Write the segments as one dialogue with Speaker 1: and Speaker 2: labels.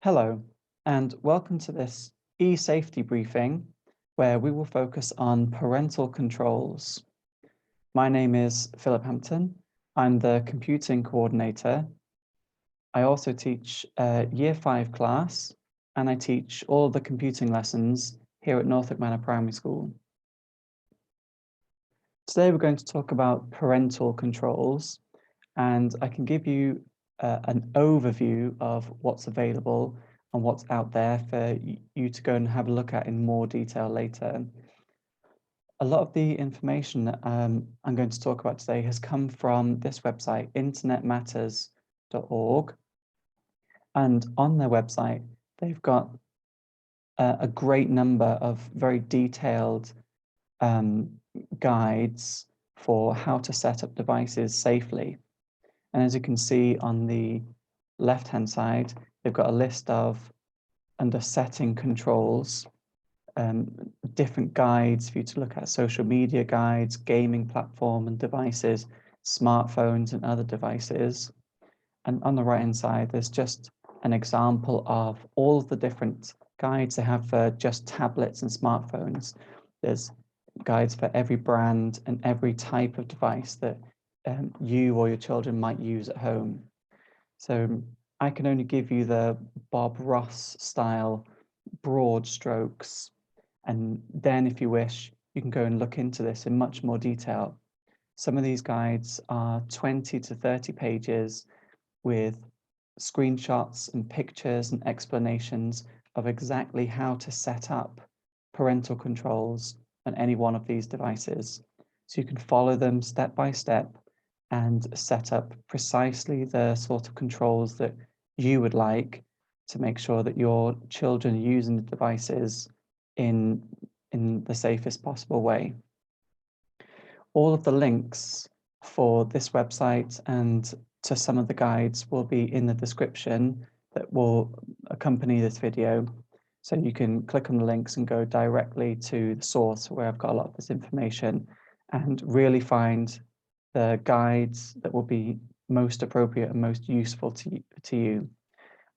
Speaker 1: Hello, and welcome to this ESafety briefing, where we will focus on parental controls. My name is Philip Hampton. I'm the computing coordinator. I also teach a Year 5 class, and I teach all the computing lessons here at Norfolk Manor Primary School. Today we're going to talk about parental controls, and I can give you an overview of what's available and what's out there for you to go and have a look at in more detail later. A lot of the information that I'm going to talk about today has come from this website, internetmatters.org. And on their website, they've got a great number of very detailed guides for how to set up devices safely. And as you can see on the left-hand side, they've got a list of, under setting controls, different guides for you to look at: social media guides, gaming platform and devices, smartphones and other devices. And on the right-hand side, there's just an example of all of the different guides they have for just tablets and smartphones. There's guides for every brand and every type of device that you or your children might use at home. So I can only give you the Bob Ross style broad strokes, and then if you wish, you can go and look into this in much more detail. Some of these guides are 20 to 30 pages with screenshots and pictures and explanations of exactly how to set up parental controls on any one of these devices. So you can follow them step by step and set up precisely the sort of controls that you would like to make sure that your children are using the devices in the safest possible way. All of the links for this website and to some of the guides will be in the description that will accompany this video. So you can click on the links and go directly to the source where I've got a lot of this information and really find the guides that will be most appropriate and most useful to you.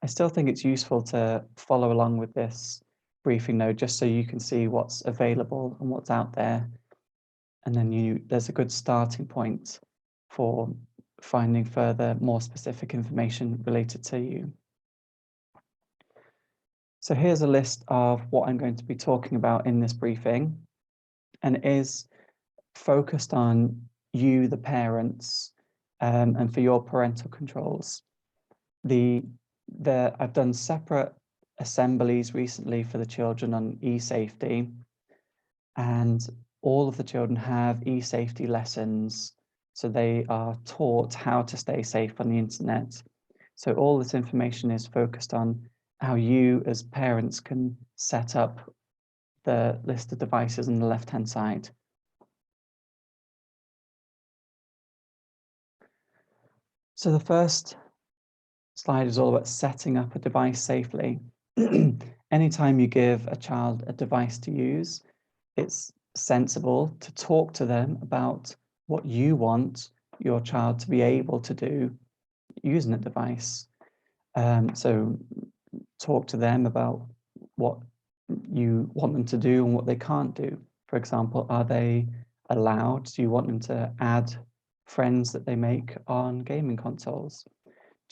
Speaker 1: I still think it's useful to follow along with this briefing though, just so you can see what's available and what's out there. And then there's a good starting point for finding further, more specific information related to you. So here's a list of what I'm going to be talking about in this briefing, and it is focused on you, the parents, and for your parental controls. I've done separate assemblies recently for the children on ESafety, and all of the children have ESafety lessons, so they are taught how to stay safe on the internet. So all this information is focused on how you as parents can set up the list of devices on the left-hand side. So the first slide is all about setting up a device safely. Anytime you give a child a device to use, it's sensible to talk to them about what you want your child to be able to do using a device. So talk to them about what you want them to do and what they can't do. For example, are they allowed? Do you want them to add friends that they make on gaming consoles?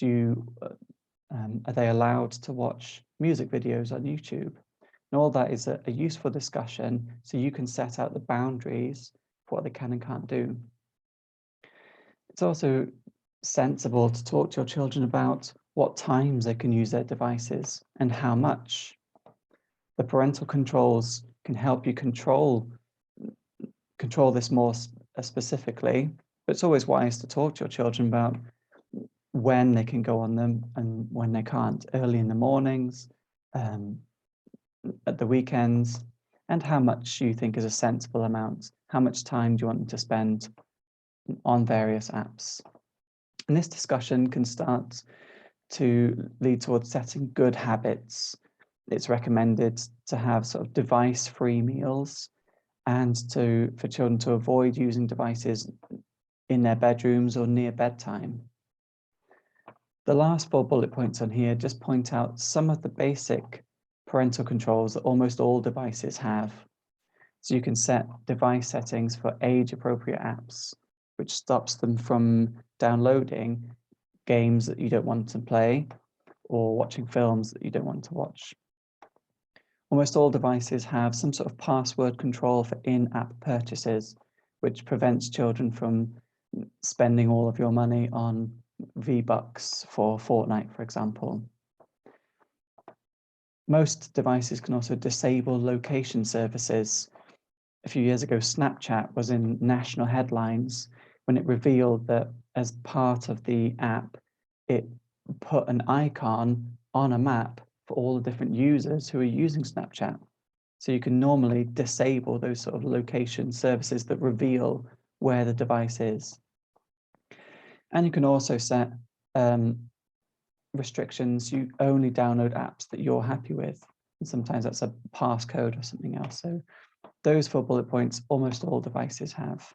Speaker 1: Are they allowed to watch music videos on YouTube? And all that is a useful discussion, so you can set out the boundaries for what they can and can't do. It's also sensible to talk to your children about what times they can use their devices and how much. The parental controls can help you control this more specifically, but it's always wise to talk to your children about when they can go on them and when they can't, early in the mornings, at the weekends, and how much you think is a sensible amount. How much time do you want them to spend on various apps? And this discussion can start to lead towards setting good habits. It's recommended to have sort of device-free meals and for children to avoid using devices in their bedrooms or near bedtime. The last 4 bullet points on here just point out some of the basic parental controls that almost all devices have. So you can set device settings for age-appropriate apps, which stops them from downloading games that you don't want to play or watching films that you don't want to watch. Almost all devices have some sort of password control for in-app purchases, which prevents children from spending all of your money on V-Bucks for Fortnite, for example. Most devices can also disable location services. A few years ago, Snapchat was in national headlines when it revealed that as part of the app, it put an icon on a map for all the different users who are using Snapchat. So you can normally disable those sort of location services that reveal where the device is. And you can also set restrictions. You only download apps that you're happy with. And sometimes that's a passcode or something else. So those 4 bullet points, almost all devices have.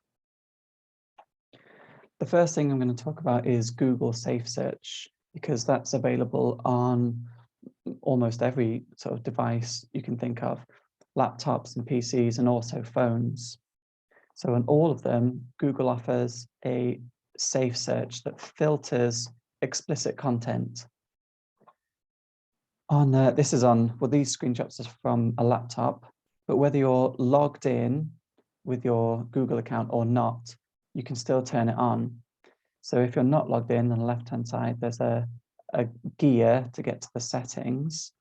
Speaker 1: The first thing I'm going to talk about is Google Safe Search, because that's available on almost every sort of device you can think of, laptops and PCs and also phones. So on all of them, Google offers a safe search that filters explicit content. This is on, well, these screenshots are from a laptop, but whether you're logged in with your Google account or not, you can still turn it on. So if you're not logged in, on the left-hand side, there's a gear to get to the settings,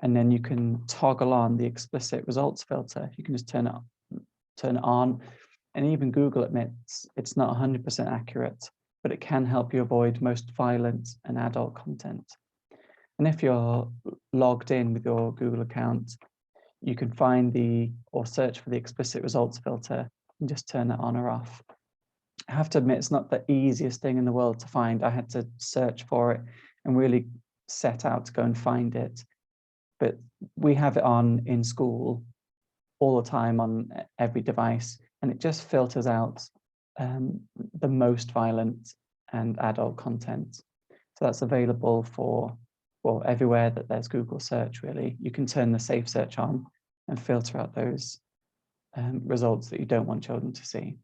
Speaker 1: and then you can toggle on the explicit results filter. You can just turn it on, and even Google admits it's not 100% accurate, but it can help you avoid most violent and adult content. And if you're logged in with your Google account, you can find or search for the explicit results filter and just turn it on or off. I have to admit, it's not the easiest thing in the world to find. I had to search for it and really set out to go and find it. But we have it on in school all the time on every device, and it just filters out the most violent and adult content. So that's available for, well, everywhere that there's Google search, really. You can turn the safe search on and filter out those results that you don't want children to see.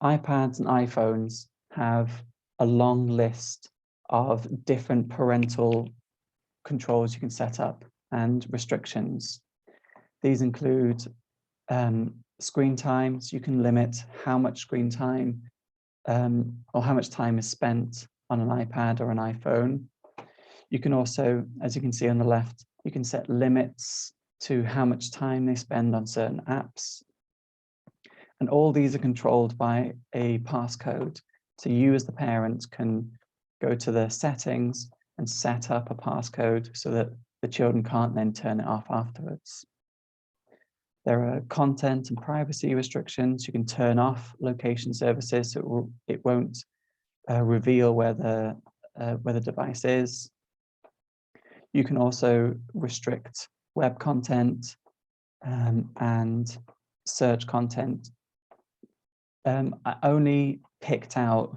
Speaker 1: iPads and iPhones have a long list of different parental controls you can set up and restrictions. These include screen time, so you can limit how much screen time or how much time is spent on an iPad or an iPhone. You can also, as you can see on the left, you can set limits to how much time they spend on certain apps. And all these are controlled by a passcode. So you as the parent can go to the settings and set up a passcode so that the children can't then turn it off afterwards. There are content and privacy restrictions. You can turn off location services so it won't reveal where the device is. You can also restrict web content and search content. I only picked out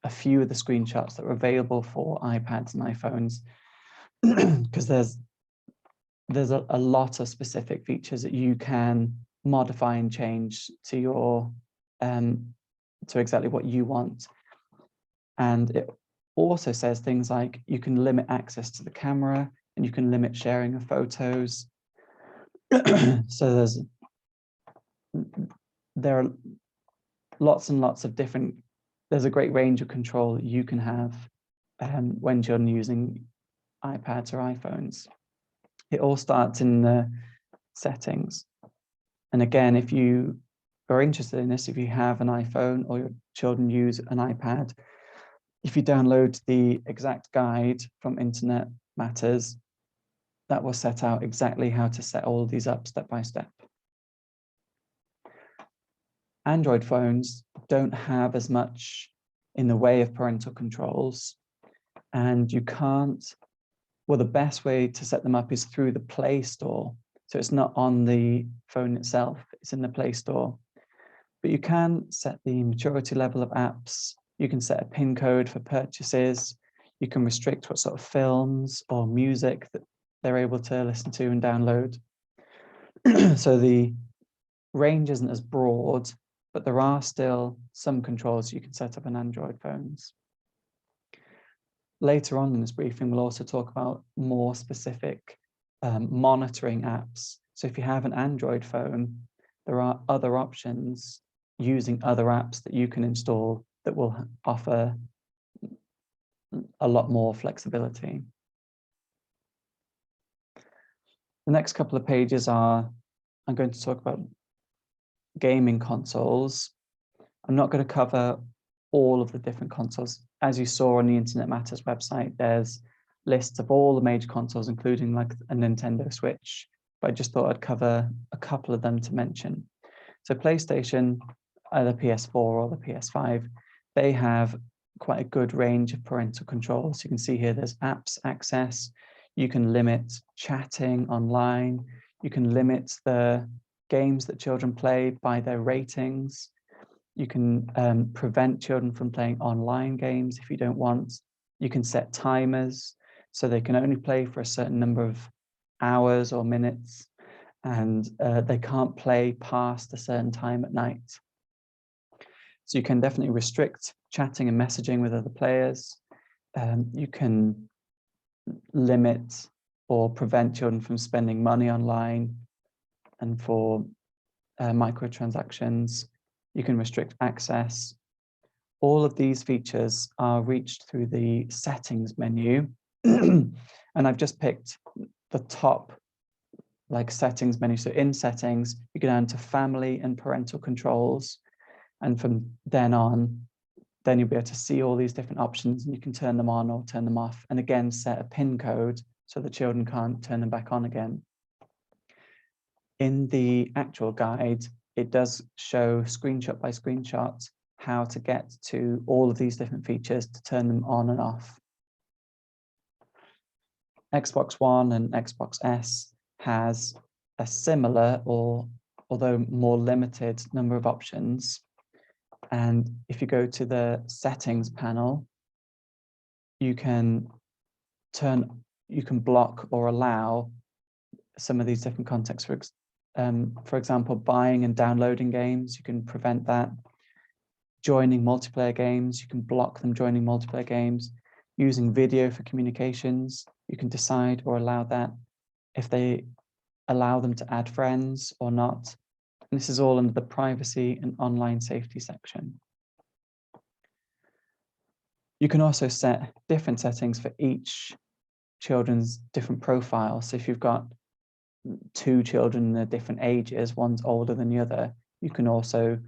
Speaker 1: a few of the screenshots that were available for iPads and iPhones because there's a lot of specific features that you can modify and change to your to exactly what you want. And it also says things like you can limit access to the camera and you can limit sharing of photos. So there are lots and lots of different, there's a great range of control that you can have when children are using iPads or iPhones. It all starts in the settings. And again, if you are interested in this, if you have an iPhone or your children use an iPad, if you download the exact guide from Internet Matters, that will set out exactly how to set all of these up step by step. Android phones don't have as much in the way of parental controls, and you can't, well, the best way to set them up is through the Play Store. So it's not on the phone itself, it's in the Play Store. But you can set the maturity level of apps You can set a PIN code for purchases. You can restrict what sort of films or music that they're able to listen to and download. So the range isn't as broad, but there are still some controls you can set up on Android phones. Later on in this briefing, we'll also talk about more specific monitoring apps. So if you have an Android phone, there are other options using other apps that you can install that will offer a lot more flexibility. The next couple of pages I'm going to talk about gaming consoles. I'm not going to cover all of the different consoles. As you saw on the Internet Matters website, there's lists of all the major consoles, including like a Nintendo Switch, but I just thought I'd cover a couple of them to mention. So PlayStation, either PS4 or the PS5, they have quite a good range of parental controls. You can see here there's apps access. You can limit chatting online. You can limit the games that children play by their ratings. You can prevent children from playing online games if you don't want. You can set timers so they can only play for a certain number of hours or minutes, and they can't play past a certain time at night. So you can definitely restrict chatting and messaging with other players. You can limit or prevent children from spending money online and for microtransactions. You can restrict access. All of these features are reached through the settings menu. And I've just picked the top settings menu. So in settings, you go down to family and parental controls. And from then on, then you'll be able to see all these different options and you can turn them on or turn them off. And again, set a PIN code so the children can't turn them back on again. In the actual guide, it does show screenshot by screenshot how to get to all of these different features to turn them on and off. Xbox One and Xbox S has a similar or although more limited number of options. And if you go to the settings panel, you can block or allow some of these different contexts. For example, buying and downloading games, you can prevent that. Joining multiplayer games, you can block them joining multiplayer games. Using video for communications, you can decide or allow that if they allow them to add friends or not. And this is all under the privacy and online safety section. You can also set different settings for each children's different profiles. So if you've got two children in their different ages, one's older than the other, you can also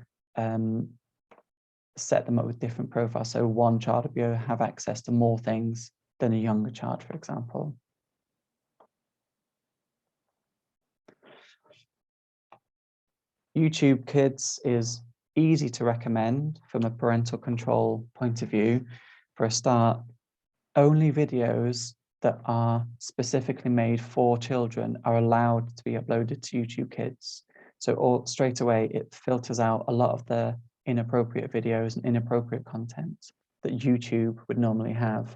Speaker 1: set them up with different profiles. So one child will be able to have access to more things than a younger child, for example. YouTube Kids is easy to recommend from a parental control point of view. For a start, only videos that are specifically made for children are allowed to be uploaded to YouTube Kids. So straight away, it filters out a lot of the inappropriate videos and inappropriate content that YouTube would normally have.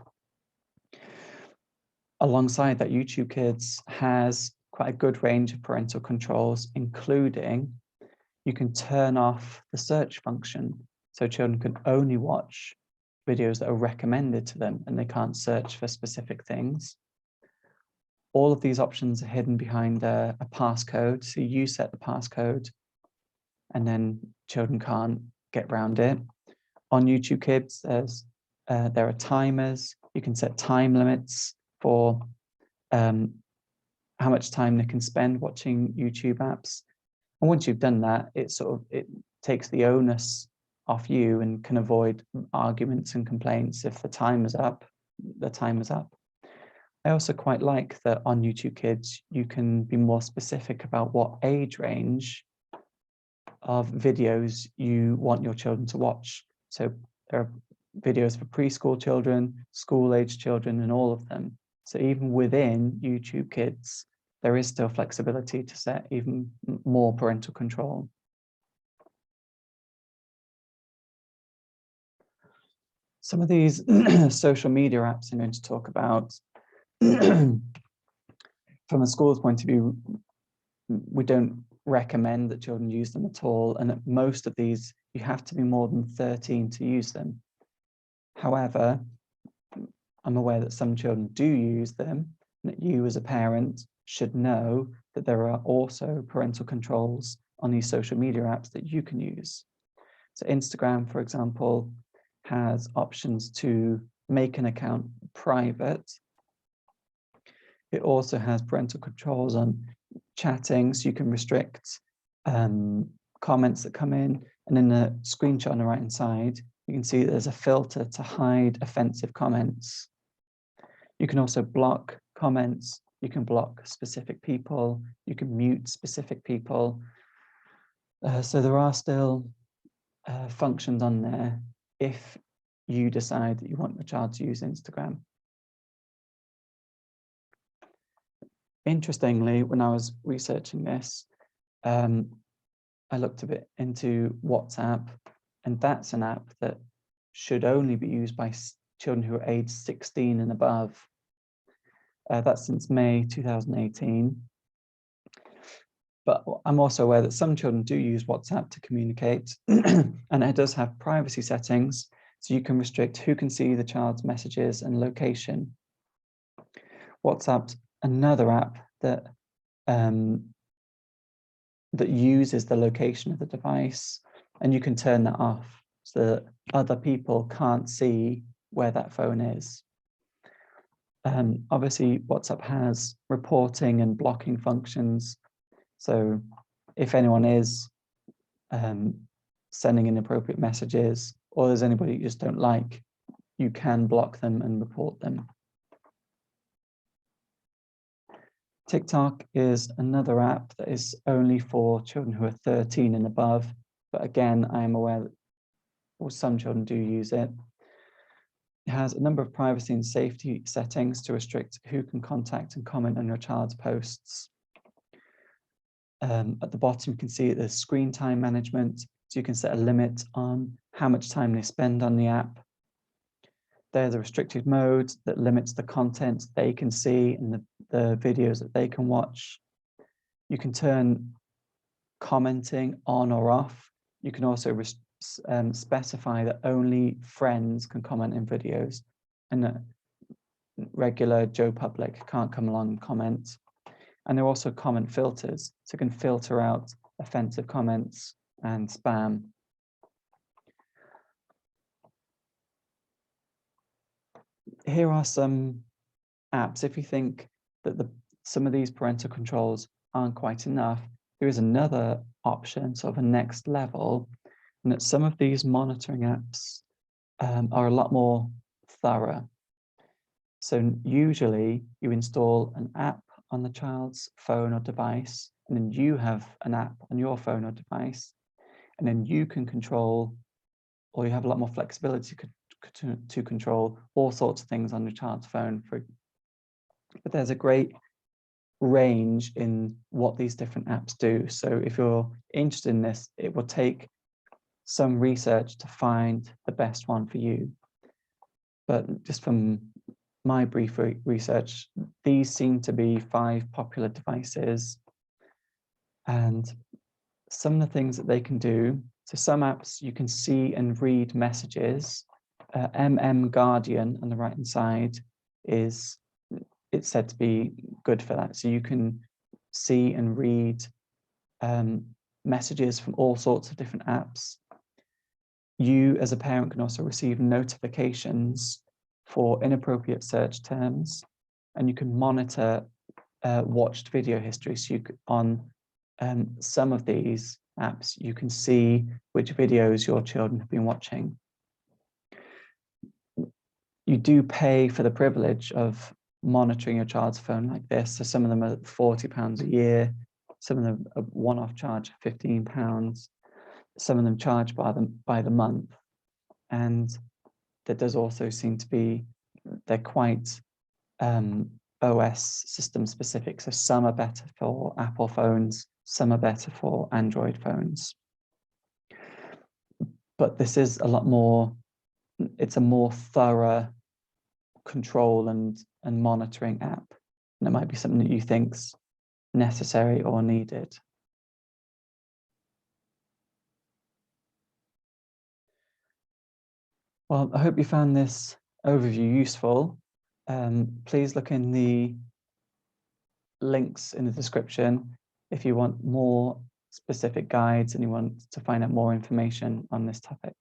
Speaker 1: Alongside that, YouTube Kids has quite a good range of parental controls, including you can turn off the search function. So children can only watch videos that are recommended to them and they can't search for specific things. All of these options are hidden behind a passcode. So you set the passcode and then children can't get around it. On YouTube Kids, there are timers. You can set time limits for how much time they can spend watching YouTube apps. And once you've done that, it takes the onus off you and can avoid arguments and complaints. If the time is up, the time is up. I also quite like that on YouTube Kids, you can be more specific about what age range of videos you want your children to watch. So there are videos for preschool children, school-age children, and all of them. So even within YouTube Kids, there is still flexibility to set even more parental control. Some of these social media apps I'm going to talk about, from a school's point of view, we don't recommend that children use them at all. And at most of these, you have to be more than 13 to use them. However, I'm aware that some children do use them, and that you as a parent should know that there are also parental controls on these social media apps that you can use. So Instagram, for example, has options to make an account private. It also has parental controls on chatting, so you can restrict comments that come in. And in the screenshot on the right-hand side, you can see there's a filter to hide offensive comments. You can also block comments. You can block specific people. You can mute specific people. So there are still functions on there if you decide that you want your child to use Instagram. Interestingly, when I was researching this, I looked a bit into WhatsApp, and that's an app that should only be used by children who are aged 16 and above. That's since May 2018. But I'm also aware that some children do use WhatsApp to communicate, and it does have privacy settings, so you can restrict who can see the child's messages and location. WhatsApp's another app that that uses the location of the device, and you can turn that off so that other people can't see where that phone is. Obviously, WhatsApp has reporting and blocking functions. So if anyone is sending inappropriate messages, or there's anybody you just don't like, you can block them and report them. TikTok is another app that is only for children who are 13 and above. But again, I am aware that some children do use it. It has a number of privacy and safety settings to restrict who can contact and comment on your child's posts. At the bottom, you can see the screen time management. So you can set a limit on how much time they spend on the app. There's a restricted mode that limits the content they can see and the videos that they can watch. You can turn commenting on or off. You can also specify that only friends can comment in videos, and that regular Joe Public can't come along and comment. And there are also comment filters, so you can filter out offensive comments and spam. Here are some apps. If you think that some of these parental controls aren't quite enough, there is another option, sort of a next level, and that some of these monitoring apps are a lot more thorough. So usually you install an app on the child's phone or device, and then you have an app on your phone or device, and then you can control, or you have a lot more flexibility to control all sorts of things on your child's phone. But there's a great range in what these different apps do. So if you're interested in this, it will take some research to find the best one for you. But just from my brief research, these seem to be 5 popular devices. And some of the things that they can do, so some apps you can see and read messages. Guardian on the right hand side it's said to be good for that. So you can see and read messages from all sorts of different apps. You as a parent can also receive notifications for inappropriate search terms, and you can monitor watched video history. So you could, on some of these apps, you can see which videos your children have been watching. You do pay for the privilege of monitoring your child's phone like this. So some of them are £40 a year, some of them a one-off charge of £15, some of them charged by the month. And there does also seem to be, they're quite OS system specific. So some are better for Apple phones, some are better for Android phones. But this is a lot more it's a more thorough control and monitoring app. And it might be something that you think's necessary or needed. Well, I hope you found this overview useful. Please look in the links in the description if you want more specific guides and you want to find out more information on this topic.